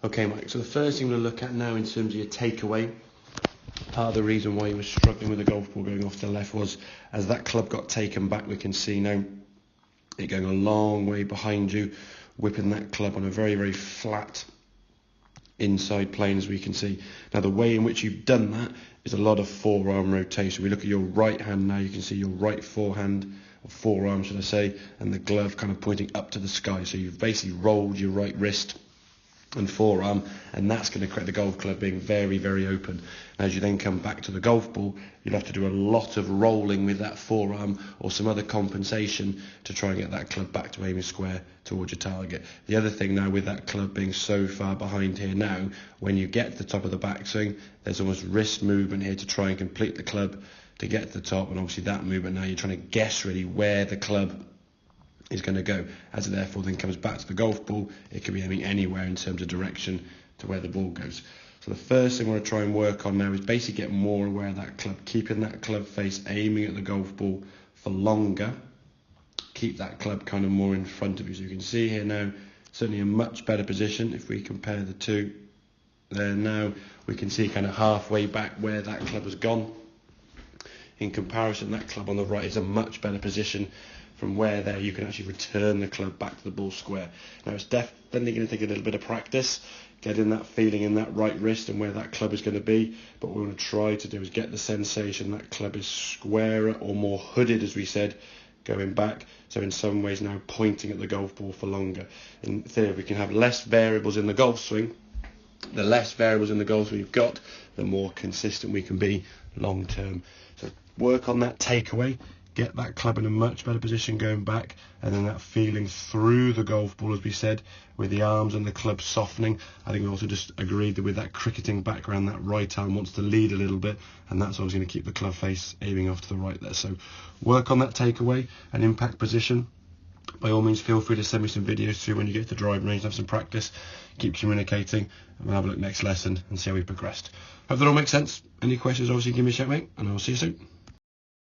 Okay, Mike, so the first thing we're going to look at now in terms of your takeaway, part of the reason why you were struggling with the golf ball going off to the left was as that club got taken back, we can see now it going a long way behind you, whipping that club on a very, very flat inside plane, as we can see. Now, the way in which you've done that is a lot of forearm rotation. We look at your right hand now, you can see your right forehand, or forearm should I say, and the glove kind of pointing up to the sky. So you've basically rolled your right wrist and forearm, and that's going to create the golf club being very, very open. And as you then come back to the golf ball, you'll have to do a lot of rolling with that forearm or some other compensation to try and get that club back to aiming square towards your target. The other thing now, with that club being so far behind here now, when you get to the top of the backswing, there's almost wrist movement here to try and complete the club to get to the top, and obviously that movement now you're trying to guess really where the club is going to go. As it therefore then comes back to the golf ball, it can be aiming anywhere in terms of direction to where the ball goes. So the first thing I want to try and work on now is basically get more aware of that club, keeping that club face aiming at the golf ball for longer. Keep that club kind of more in front of you. So you can see here now, certainly a much better position if we compare the two. There now we can see kind of halfway back where that club has gone. In comparison, that club on the right is a much better position from where there you can actually return the club back to the ball square. Now, it's definitely going to take a little bit of practice, getting that feeling in that right wrist and where that club is going to be, but what we want to try to do is get the sensation that club is squarer or more hooded, as we said, going back, so in some ways now pointing at the golf ball for longer. In theory, we can have less variables in the golf swing. The less variables in the golf swing we've got, the more consistent we can be long term. So work on that takeaway, get that club in a much better position going back, and then that feeling through the golf ball, as we said, with the arms and the club softening. I think we also just agreed that with that cricketing background, that right arm wants to lead a little bit, and that's always going to keep the club face aiming off to the right there. So work on that takeaway and impact position. By all means, feel free to send me some videos through when you get to the driving range and have some practice. Keep communicating, and we'll have a look next lesson and see how we progressed. Hope that all makes sense. Any questions, obviously give me a shout, mate, and I'll see you soon.